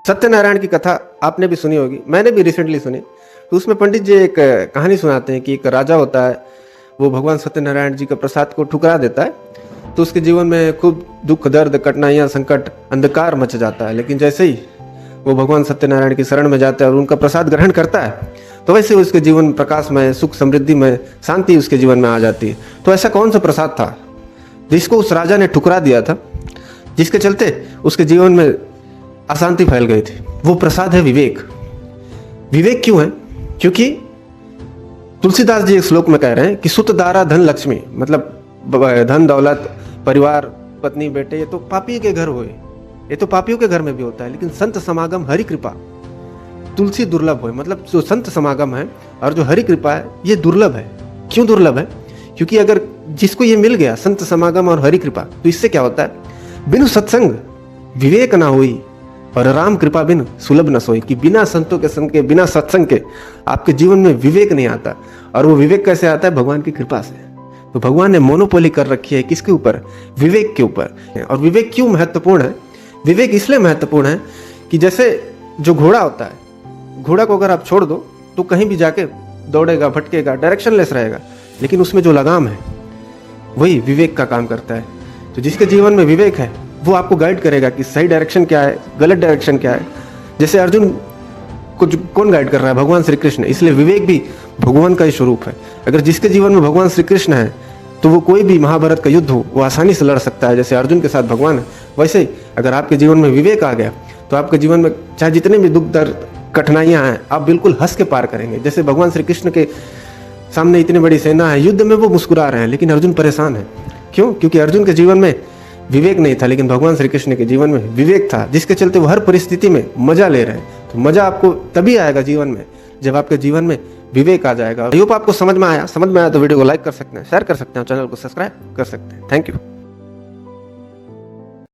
सत्यनारायण की कथा आपने भी सुनी होगी, मैंने भी रिसेंटली सुनी। तो उसमें पंडित जी एक कहानी सुनाते हैं कि एक राजा होता है, वो भगवान सत्यनारायण जी का प्रसाद को ठुकरा देता है, तो उसके जीवन में खूब दुख, दर्द, कठिनाइयाँ, संकट, अंधकार मच जाता है। लेकिन जैसे ही वो भगवान सत्यनारायण की शरण में जाता है और उनका प्रसाद ग्रहण करता है, तो वैसे उसके जीवन में प्रकाश में, सुख, समृद्धि में, शांति उसके जीवन में आ जाती है। तो ऐसा कौन सा प्रसाद था जिसको उस राजा ने ठुकरा दिया था, जिसके चलते उसके जीवन में अशांति फैल गई थी? वो प्रसाद है विवेक। विवेक क्यों है? क्योंकि तुलसीदास जी एक श्लोक में कह रहे हैं कि सुत दारा धन लक्ष्मी, मतलब धन दौलत, परिवार, पत्नी, बेटे, ये तो पापी के घर हुए, ये तो पापियों के घर में भी होता है, लेकिन संत समागम, हरि कृपा, तुलसी दुर्लभ हो। मतलब जो संत समागम है और जो हरि कृपा है, ये दुर्लभ है। क्यों दुर्लभ है? क्योंकि अगर जिसको ये मिल गया संत समागम और हरि कृपा, तो इससे क्या होता है? बिनु सत्संग विवेक ना हुई और राम कृपा बिन सुलभ न सोई। कि बिना संतों के संग के, बिना सत्संग के आपके जीवन में विवेक नहीं आता। और वो विवेक कैसे आता है? भगवान की कृपा से। तो भगवान ने मोनोपोली कर रखी है किसके ऊपर? विवेक के ऊपर। और विवेक क्यों महत्वपूर्ण है? विवेक इसलिए महत्वपूर्ण है कि जैसे जो घोड़ा होता है, घोड़ा को अगर आप छोड़ दो तो कहीं भी जाके दौड़ेगा, भटकेगा, डायरेक्शनलेस रहेगा, लेकिन उसमें जो लगाम है वही विवेक का काम करता है। तो जिसके जीवन में विवेक है वो आपको गाइड करेगा कि सही डायरेक्शन क्या है, गलत डायरेक्शन क्या है। जैसे अर्जुन को कौन गाइड कर रहा है? भगवान श्री कृष्ण। इसलिए विवेक भी भगवान का ही स्वरूप है। अगर जिसके जीवन में भगवान श्री कृष्ण है तो वो कोई भी महाभारत का युद्ध हो वो आसानी से लड़ सकता है, जैसे अर्जुन के साथ भगवान है। वैसे ही अगर आपके जीवन में विवेक आ गया तो आपके जीवन में चाहे जितने भी दुख, दर्द, कठिनाइयाँ हैं, आप बिल्कुल हंस के पार करेंगे। जैसे भगवान श्री कृष्ण के सामने इतनी बड़ी सेना है, युद्ध में वो मुस्कुरा रहे हैं, लेकिन अर्जुन परेशान है। क्यों? क्योंकि अर्जुन के जीवन में विवेक नहीं था, लेकिन भगवान श्री कृष्ण के जीवन में विवेक था, जिसके चलते वो हर परिस्थिति में मजा ले रहे हैं। तो मजा आपको तभी आएगा जीवन में जब आपके जीवन में विवेक आ जाएगा। आई होप आपको समझ में आया। समझ में आया तो वीडियो को लाइक कर सकते हैं, शेयर कर सकते हैं, चैनल को सब्सक्राइब कर सकते हैं। Thank you.